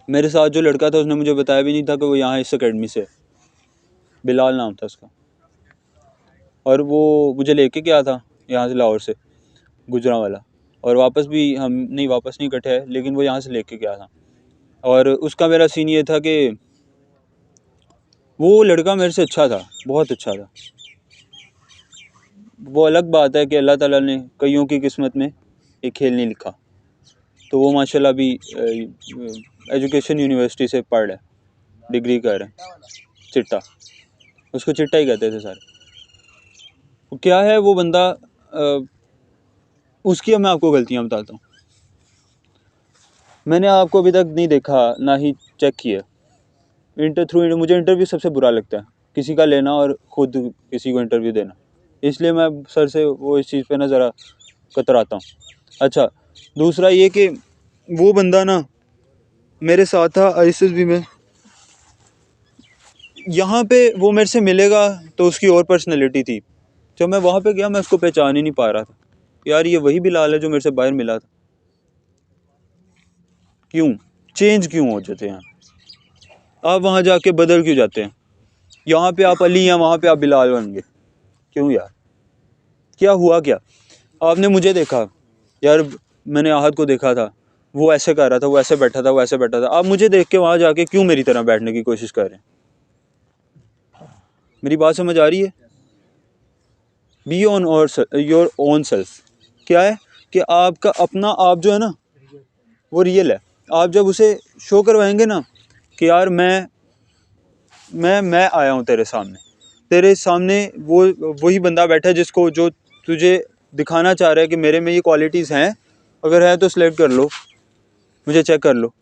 मेरे साथ जो लड़का था उसने मुझे बताया भी नहीं था कि वो यहाँ इस अकेडमी से है। बिलाल नाम था उसका। और वो मुझे लेके गया था यहाँ से, लाहौर से, गुजरांवाला। और वापस भी हम नहीं, वापस नहीं इकट्ठे है, लेकिन वो यहाँ से लेके गया था। और उसका मेरा सीन ये था कि वो लड़का मेरे से अच्छा था, बहुत अच्छा था। वो अलग बात है कि अल्लाह ताला ने कईयों की किस्मत में एक खेल नहीं लिखा। तो वो माशाल्लाह भी एजुकेशन यूनिवर्सिटी से पढ़ रहा है, डिग्री कर रहा है। चिट्टा, उसको चिट्टा ही कहते थे सारे। वो क्या है वो बंदा, उसकी अब मैं आपको गलतियाँ बताता हूँ। मैंने आपको अभी तक नहीं देखा, ना ही चेक किया। मुझे इंटरव्यू सबसे बुरा लगता है, किसी का लेना और ख़ुद किसी को इंटरव्यू देना। इसलिए मैं सर से वो इस चीज़ पे ना ज़रा कतराता हूँ। अच्छा, दूसरा ये कि वो बंदा ना मेरे साथ था ISSB में। यहाँ पे वो मेरे से मिलेगा तो उसकी और पर्सनैलिटी थी। जब मैं वहाँ पे गया मैं उसको पहचान ही नहीं पा रहा था। यार ये वही बिलाल है जो मेरे से बाहर मिला था। क्यों चेंज क्यों हो जाते हैं आप? वहाँ जाके बदल क्यों जाते हैं? यहाँ पे आप अली हैं, वहाँ पे आप बिलाल बन गए। क्यों यार, क्या हुआ क्या? आपने मुझे देखा यार, मैंने आहद को देखा था, वो ऐसे कर रहा था, वो ऐसे बैठा था, वो ऐसे बैठा था। आप मुझे देख के वहाँ जाके क्यों मेरी तरह बैठने की कोशिश कर रहे हैं? मेरी बात समझ आ रही है? Be on your own self. क्या है कि आपका अपना आप जो है ना वो रियल है। आप जब उसे शो करवाएंगे ना कि यार मैं आया हूँ तेरे सामने वो वही बंदा बैठा है जिसको जो तुझे दिखाना चाह रहा है कि मेरे में ये क्वालिटीज़ हैं, अगर है तो सिलेक्ट कर लो, मुझे चेक कर लो।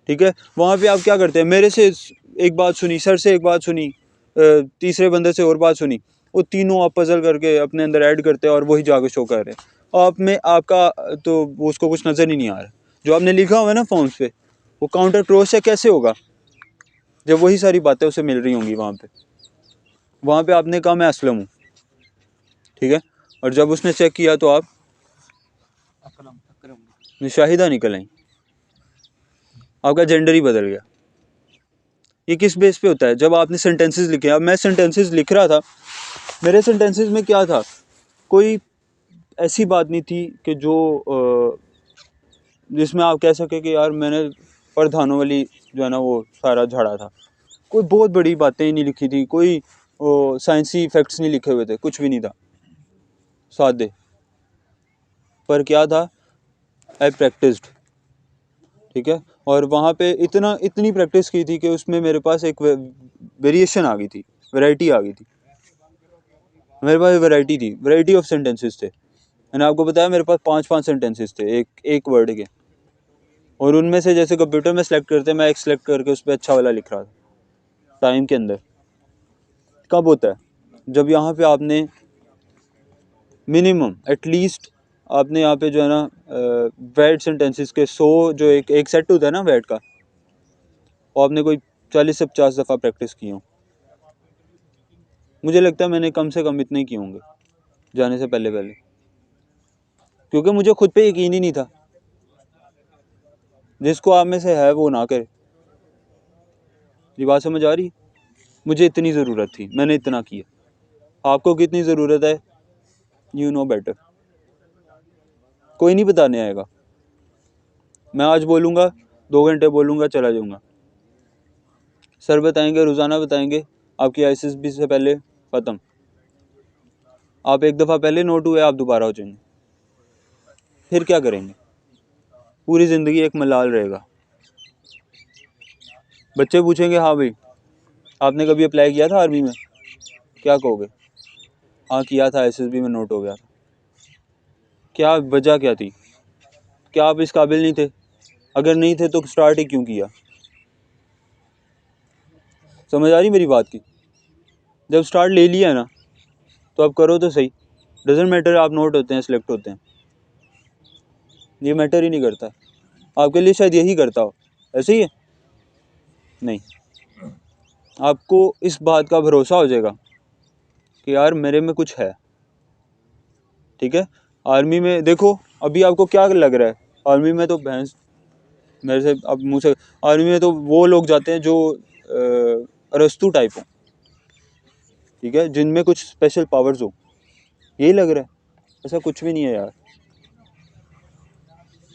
ठीक है, वहाँ पे आप क्या करते हैं? मेरे से एक बात सुनी, सर से एक बात सुनी, तीसरे बंदे से और बात सुनी, वो तीनों आप पजल करके अपने अंदर ऐड करते हैं और वही जाके शो कर रहे हैं। आप में आपका तो उसको कुछ नज़र ही नहीं आ रहा। जो आपने लिखा हुआ है ना फॉर्म्स पे, वो काउंटर क्रॉस चेक कैसे होगा जब वही सारी बातें उसे मिल रही होंगी? वहाँ पे आपने कहा मैं असलम हूँ, ठीक है, और जब उसने चेक किया तो आप शाहिदा निकल आई, आपका जेंडर ही बदल गया। ये किस बेस पे होता है? जब आपने सेंटेंसेस लिखे। अब मैं सेंटेंसेस लिख रहा था, मेरे सेंटेंसेस में क्या था, कोई ऐसी बात नहीं थी कि जो जिसमें आप कह सके कि यार मैंने प्रधानों वाली जो है ना वो सारा झाड़ा था। कोई बहुत बड़ी बातें ही नहीं लिखी थी, कोई साइंसी फैक्ट्स नहीं लिखे हुए थे, कुछ भी नहीं था, सादे। पर क्या था, आई प्रैक्टिस्ड, ठीक है। और वहाँ पे इतनी प्रैक्टिस की थी कि उसमें मेरे पास एक वेरिएशन आ गई थी, वैरायटी आ गई थी। मेरे पास वैरायटी थी, वैरायटी ऑफ सेंटेंसेस थे। मैंने आपको बताया मेरे पास 5 सेंटेंसेस थे एक वर्ड के, और उनमें से जैसे कंप्यूटर में सेलेक्ट करते, मैं एक सेलेक्ट करके उस पर अच्छा वाला लिख रहा था टाइम के अंदर। कब होता है? जब यहाँ पे आपने मिनिमम एटलीस्ट आपने यहाँ पे जो है ना वर्ड सेंटेंसेस के 100 जो एक सेट होता है ना वर्ड का, और आपने कोई 40 से 50 दफ़ा प्रैक्टिस की हो। मुझे लगता है मैंने कम से कम इतने ही किए होंगे जाने से पहले, क्योंकि मुझे खुद पे यकीन ही नहीं था। जिसको आप में से है वो ना करे। ये बात समझ आ रही है? मुझे इतनी ज़रूरत थी, मैंने इतना किया। आपको कितनी ज़रूरत है, यू नो बेटर। कोई नहीं बताने आएगा। मैं आज बोलूँगा, 2 घंटे बोलूँगा, चला जाऊँगा। सर बताएंगे, रोज़ाना बताएंगे, आपकी ISSB से पहले ख़त्म। आप एक दफ़ा पहले नोट हुए, आप दोबारा हो जाएंगे। फिर क्या करेंगे? पूरी ज़िंदगी एक मलाल रहेगा। बच्चे पूछेंगे, हाँ भाई आपने कभी अप्लाई किया था आर्मी में? क्या कहोगे? हाँ किया था, ISSB में नोट हो गया था। क्या वजह क्या थी? क्या आप इस काबिल नहीं थे? अगर नहीं थे तो स्टार्ट ही क्यों किया? समझ आ रही मेरी बात की? जब स्टार्ट ले लिया ना तो अब करो तो सही। डजेंट मैटर आप नोट होते हैं, सिलेक्ट होते हैं, ये मैटर ही नहीं करता। आपके लिए शायद यही करता हो, ऐसे ही है? नहीं, आपको इस बात का भरोसा हो जाएगा कि यार मेरे में कुछ है, ठीक है। आर्मी में देखो, अभी आपको क्या लग रहा है, आर्मी में तो भैंस मेरे से अब मुँह से, आर्मी में तो वो लोग जाते हैं जो अरस्तू टाइप हो, ठीक है, जिनमें कुछ स्पेशल पावर्स हो, यही लग रहा है। ऐसा कुछ भी नहीं है यार,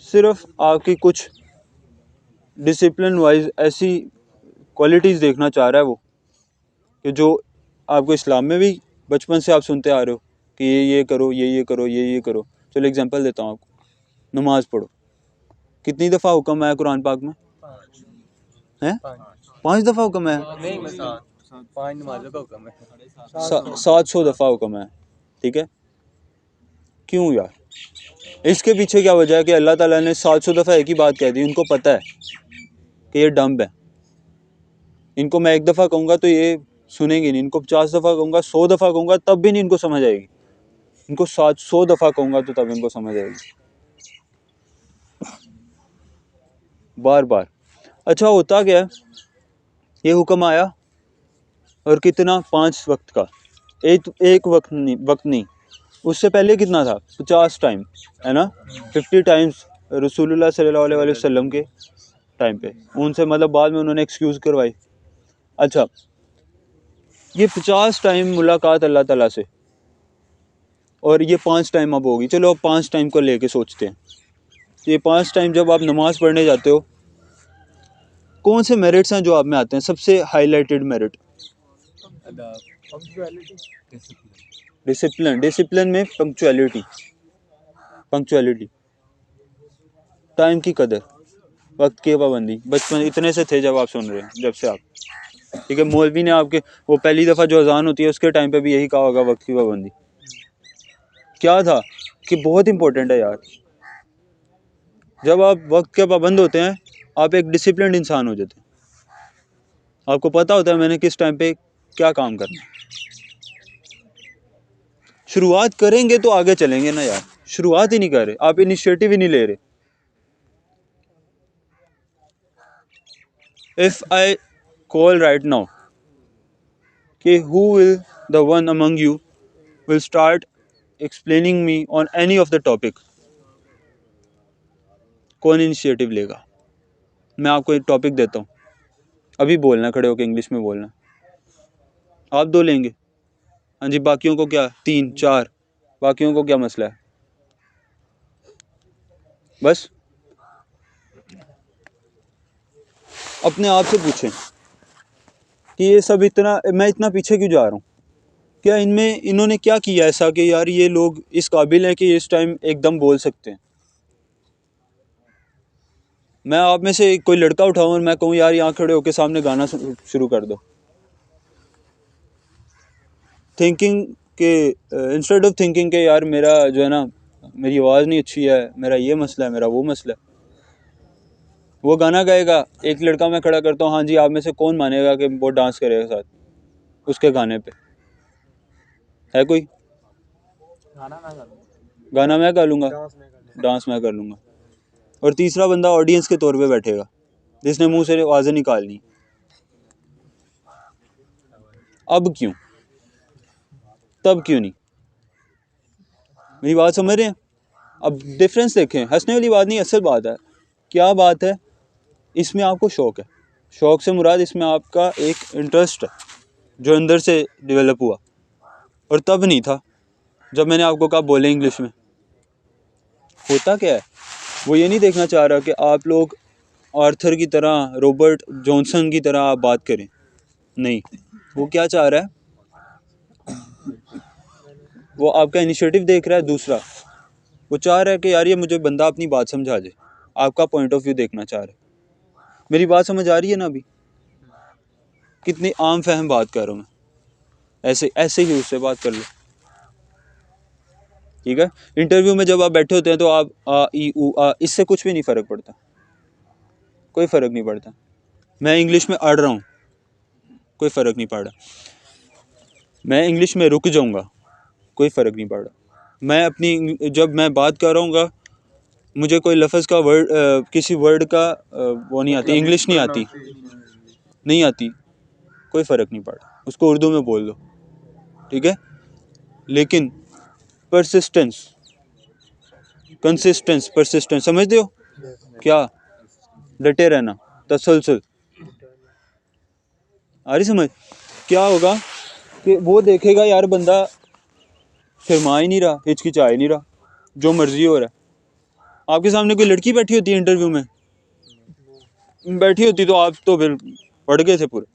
सिर्फ आपकी कुछ डिसिप्लिन वाइज ऐसी क्वालिटीज़ देखना चाह रहा है वो, कि जो आपको इस्लाम में भी बचपन से आप सुनते आ रहे हो कि ये करो, ये करो, ये करो। चलो एग्जांपल देता हूँ आपको, नमाज पढ़ो। कितनी दफ़ा हुक्म है कुरान पाक में? हैं? 5 दफ़ा हुक्म है? 700 दफ़ा हुक्म है, ठीक है। क्यों यार? इसके पीछे क्या वजह है कि अल्लाह ताला ने 700 दफ़ा एक ही बात कह दी? उनको पता है कि ये डम्ब है, इनको मैं एक दफ़ा कहूँगा तो ये सुनेंगे नहीं, इनको 50 दफ़ा कहूँगा, 100 दफ़ा कहूँगा तब भी नहीं इनको समझ आएगी, इनको 700 दफ़ा कहूँगा तो तब इनको समझ आएगी, बार बार। अच्छा होता क्या है, ये हुक्म आया और कितना, 5 वक्त का, एक वक्त नहीं, उससे पहले कितना था, 50 टाइम, है ना, 50 टाइम्स रसूलुल्लाह सल्लल्लाहु अलैहि वसल्लम के टाइम पे, उनसे मतलब बाद में उन्होंने एक्सक्यूज़ करवाई। अच्छा, ये 50 टाइम मुलाकात अल्लाह ताला से, और ये 5 टाइम अब होगी। चलो अब 5 टाइम को लेके सोचते हैं, ये 5 टाइम जब आप नमाज़ पढ़ने जाते हो, कौन से मेरिट्स हैं जो आप में आते हैं, सबसे हाईलाइटेड मेरिट? डिसिप्लिन में पंक्चुअलिटी, टाइम की कदर, वक्त की पाबंदी। बचपन इतने से थे जब आप सुन रहे हैं, जब से आप, ठीक है, मौलवी ने आपके वो पहली दफ़ा जो अजान होती है उसके टाइम पे भी यही कहा होगा, वक्त की पाबंदी। क्या था कि बहुत इंपॉर्टेंट है यार, जब आप वक्त के पाबंद होते हैं आप एक डिसिप्लिन इंसान हो जाते हैं, आपको पता होता है मैंने किस टाइम पे क्या काम करना है। शुरुआत करेंगे तो आगे चलेंगे ना यार, शुरुआत ही नहीं कर रहे आप, इनिशिएटिव ही नहीं ले रहे। If I call right now कि who will the one among you will start explaining me on any of the topic, कौन इनिशिएटिव लेगा? मैं आपको एक टॉपिक देता हूँ, अभी बोलना, खड़े होकर इंग्लिश में बोलना, आप 2 लेंगे, हाँ जी, बाकियों को क्या, 3 4, बाकियों को क्या मसला है? बस अपने आप से पूछें कि ये सब इतना, मैं इतना पीछे क्यों जा रहा हूँ, क्या इन्होंने क्या किया ऐसा कि यार ये लोग इस काबिल हैं कि इस टाइम एकदम बोल सकते हैं। मैं आप में से कोई लड़का उठाऊँ और मैं कहूँ यार यहाँ खड़े होकर सामने गाना शुरू कर दो, थिंकिंग के इंस्टेड ऑफ थिंकिंग के यार मेरा जो है ना, मेरी आवाज़ नहीं अच्छी है, मेरा ये मसला है, मेरा वो मसला है, वो गाना गाएगा, एक लड़का मैं खड़ा करता हूँ, हाँ जी, आप में से कौन मानेगा कि वो डांस करेगा साथ उसके गाने पे? है कोई? गाना मैं गा लूँगा, डांस मैं कर लूँगा, और तीसरा बंदा ऑडियंस के तौर पे बैठेगा जिसने मुंह से आवाज़ें निकालनी। अब क्यों, तब क्यों नहीं? मेरी बात समझ रहे हैं? अब डिफरेंस देखें, हंसने वाली बात नहीं, असल बात है। क्या बात है, इसमें आपको शौक़ है, शौक़ से मुराद इसमें आपका एक इंटरेस्ट है जो अंदर से डेवलप हुआ, और तब नहीं था जब मैंने आपको कहा बोले इंग्लिश में। होता क्या है, वो ये नहीं देखना चाह रहा कि आप लोग आर्थर की तरह, रॉबर्ट जॉनसन की तरह आप बात करें, नहीं, वो क्या चाह रहा है, वो आपका इनिशिएटिव देख रहा है। दूसरा, वो चाह रहा है कि यार ये मुझे बंदा अपनी बात समझा दे, आपका पॉइंट ऑफ व्यू देखना चाह रहा है। मेरी बात समझ आ रही है ना? अभी कितनी आम फहम बात कर रहा हूँ मैं, ऐसे ही उससे बात कर लो, ठीक है। इंटरव्यू में जब आप बैठे होते हैं तो आप आ ई उ आ, इससे कुछ भी नहीं फ़र्क पड़ता, कोई फ़र्क नहीं पड़ता। मैं इंग्लिश में अड़ रहा हूँ, कोई फ़र्क नहीं पड़ रहा। मैं इंग्लिश में रुक जाऊँगा, कोई फ़र्क नहीं पड़ रहा। मैं अपनी जब मैं बात कर रहा हूँ, मुझे कोई लफ्ज़ का वर्ड, किसी वर्ड का वो नहीं आती, इंग्लिश नहीं आती, कोई फ़र्क नहीं पड़ा, उसको उर्दू में बोल दो, ठीक है। लेकिन परसिस्टेंस, कंसिस्टेंस, परसिस्टेंस समझते हो क्या? डटे रहना, तसलसल। आ रही समझ? क्या होगा कि वो देखेगा यार बंदा शर्मा ही नहीं रहा, हिचकिचा ही नहीं रहा, जो मर्जी हो रहा है। आपके सामने कोई लड़की बैठी होती है इंटरव्यू में, बैठी होती तो आप तो फिर पड़ गए थे पूरे।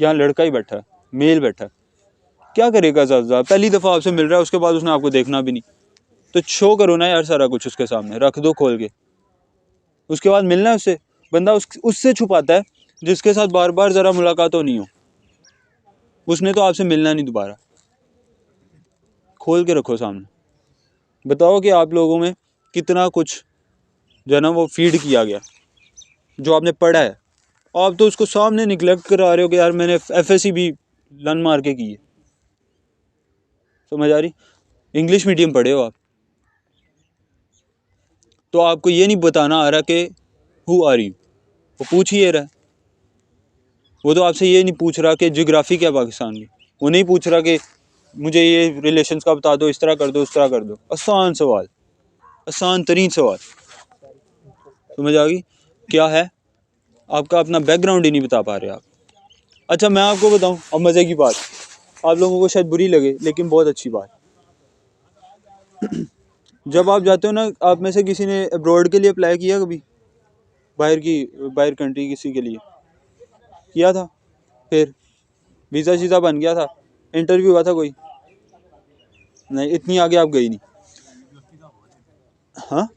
यहाँ लड़का ही बैठा है, मेल बैठा है, क्या करेगा ज़्यादा? पहली दफ़ा आपसे मिल रहा है, उसके बाद उसने आपको देखना भी नहीं, तो शो करो ना यार सारा कुछ उसके सामने, रख दो खोल के। उसके बाद मिलना है उससे, बंदा उससे छुपाता है जिसके साथ बार बार ज़रा मुलाकात हो नहीं हो, उसने तो आपसे मिलना नहीं दोबारा। खोल के रखो सामने। बताओ कि आप लोगों में कितना कुछ जो है ना वो फीड किया गया, जो आपने पढ़ा है, आप तो उसको सामने निगलेक्ट करा रहे हो कि यार मैंने FSC भी लन मार के की है। समझ आ रही? इंग्लिश मीडियम पढ़े हो आप, तो आपको ये नहीं बताना आ रहा कि हु आर यू, वो पूछ ही ये रहा है। वो तो आपसे ये नहीं पूछ रहा कि जियोग्राफी क्या पाकिस्तान की, वो नहीं पूछ रहा कि मुझे ये रिलेशंस का बता दो, इस तरह कर दो, उस तरह कर दो। आसान सवाल, आसान तरीन सवाल। समझ आ गई? क्या है, आपका अपना बैकग्राउंड ही नहीं बता पा रहे आप। अच्छा मैं आपको बताऊं अब मज़े की बात, आप लोगों को शायद बुरी लगे लेकिन बहुत अच्छी बात। जब आप जाते हो ना, आप में से किसी ने अब्रॉड के लिए अप्लाई किया कभी? बाहर कंट्री किसी के लिए किया था? फिर वीज़ा शीज़ा बन गया था? इंटरव्यू हुआ था कोई? नहीं, इतनी आगे आप गई नहीं। हाँ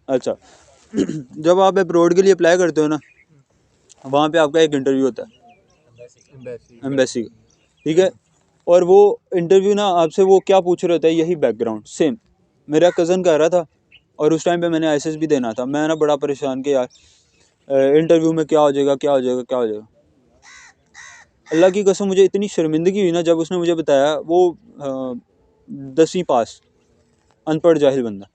अच्छा जब आप अब्रॉड के लिए अप्लाई करते हो ना, वहाँ पे आपका एक इंटरव्यू होता है एम्बेसी का, ठीक है? और वो इंटरव्यू ना आपसे वो क्या पूछ रहे होता है, यही बैकग्राउंड सेम। मेरा कज़न कह रहा था, और उस टाइम पे मैंने ISS भी देना था। मैं ना बड़ा परेशान कि यार इंटरव्यू में क्या हो जाएगा, क्या हो जाएगा, क्या हो जाएगा। अल्लाह की कसम मुझे इतनी शर्मिंदगी हुई ना जब उसने मुझे बताया, वो 10वीं पास अनपढ़ जाहिल बंदा,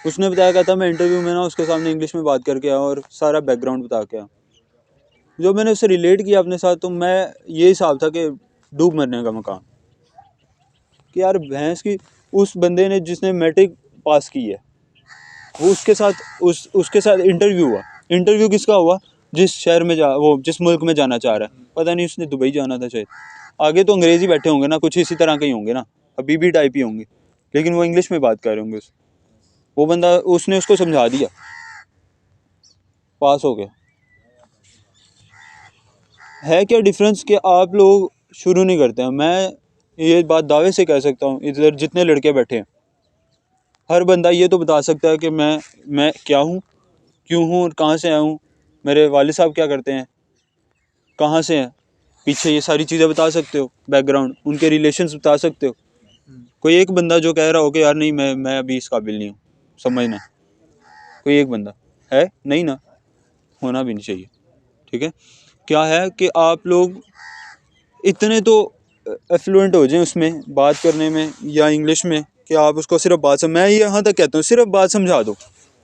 उसने बताया, कहता मैं इंटरव्यू में ना उसके सामने इंग्लिश में बात करके आया और सारा बैकग्राउंड बता के आया। जो मैंने उससे रिलेट किया अपने साथ, तो मैं ये हिसाब था कि डूब मरने का मकान, कि यार भैंस की, उस बंदे ने जिसने मैट्रिक पास की है, वो उसके साथ इंटरव्यू हुआ। इंटरव्यू किसका हुआ? जिस शहर में वो जिस मुल्क में जाना चाह रहा है, पता नहीं उसने दुबई जाना था शायद। आगे तो अंग्रेज़ी बैठे होंगे ना, कुछ इसी तरह के ही होंगे ना, हबीबी टाइप ही होंगे, लेकिन वो इंग्लिश में बात कर रहे होंगे। वो बंदा, उसने उसको समझा दिया, पास हो गया। है क्या डिफरेंस कि आप लोग शुरू नहीं करते हैं। मैं ये बात दावे से कह सकता हूँ, इधर जितने लड़के बैठे हैं, हर बंदा ये तो बता सकता है कि मैं क्या हूँ, क्यों हूँ और कहाँ से आया हूँ, मेरे वालिद साहब क्या करते हैं, कहाँ से हैं, पीछे ये सारी चीज़ें बता सकते हो, बैकग्राउंड, उनके रिलेशंस बता सकते हो। कोई एक बंदा जो कह रहा हो कि यार नहीं मैं अभी इस काबिल नहीं हूँ, समझना, कोई एक बंदा है नहीं ना, होना भी नहीं चाहिए। ठीक है? क्या है कि आप लोग इतने तो एफ्लुएंट हो जाएं उसमें बात करने में या इंग्लिश में, कि आप उसको सिर्फ बात मैं यहाँ तक कहता हूँ सिर्फ बात समझा दो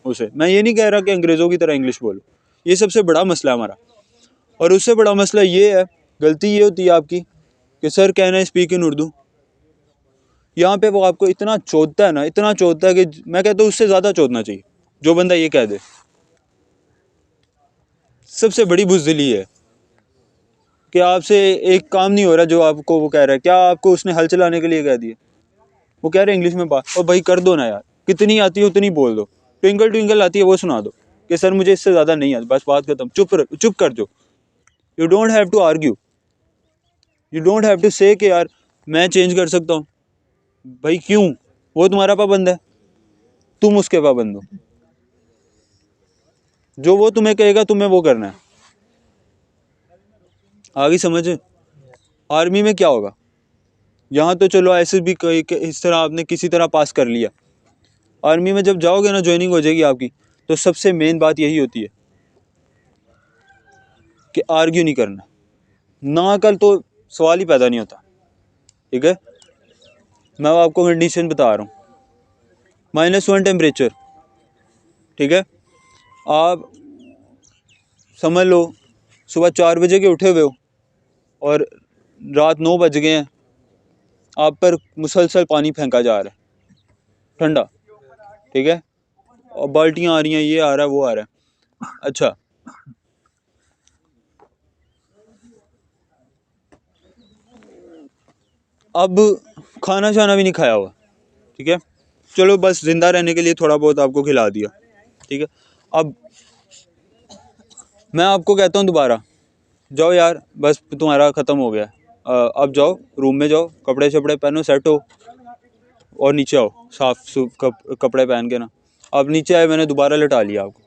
उसे। मैं ये नहीं कह रहा कि अंग्रेज़ों की तरह इंग्लिश बोलो, ये सबसे बड़ा मसला है हमारा। और उससे बड़ा मसला ये है, गलती ये होती है आपकी कि सर कहना है स्पीक इन उर्दू। यहाँ पे वो आपको इतना चोदता है ना, इतना चोदता है कि मैं कहता हूँ उससे ज़्यादा चोदना चाहिए जो बंदा ये कह दे। सबसे बड़ी बुज़दिली है कि आपसे एक काम नहीं हो रहा जो आपको वो कह रहा है। क्या आपको उसने हल चलाने के लिए कह दिया? वो कह रहे हैं इंग्लिश में बात, और भाई कर दो ना यार, कितनी आती है उतनी बोल दो। ट्विंकल ट्विंकल आती है वो सुना दो कि सर मुझे इससे ज़्यादा नहीं आती, बस बात खत्म, चुप कर दो। You don't have to argue, you don't have to say कि यार मैं चेंज कर सकता हूँ। भाई क्यों? वो तुम्हारा पाबंद है, तुम उसके पाबंद हो। जो वो तुम्हें कहेगा तुम्हें वो करना है। आगे समझ? आर्मी में क्या होगा? यहाँ तो चलो ऐसे भी इस तरह आपने किसी तरह पास कर लिया। आर्मी में जब जाओगे ना, ज्वाइनिंग हो जाएगी आपकी, तो सबसे मेन बात यही होती है कि आर्ग्यू नहीं करना। ना कल तो सवाल ही पैदा नहीं होता। ठीक है? मैं आपको कंडीशन बता रहा हूँ, -1 टेम्परेचर, ठीक है? आप समझ लो सुबह 4 बजे के उठे हुए हो और रात 9 बज गए हैं, आप पर मुसलसल पानी फेंका जा रहा है ठंडा, ठीक है? और बाल्टियाँ आ रही हैं, ये आ रहा है, वो आ रहा है। अच्छा, अब खाना शाना भी नहीं खाया हुआ, ठीक है, चलो बस ज़िंदा रहने के लिए थोड़ा बहुत आपको खिला दिया, ठीक है। अब मैं आपको कहता हूँ दोबारा, जाओ यार, बस तुम्हारा ख़त्म हो गया, अब जाओ रूम में, जाओ कपड़े शपड़े पहनो, सेट हो और नीचे आओ साफ कपड़े पहन के ना। अब नीचे आए, मैंने दोबारा लटा लिया आपको।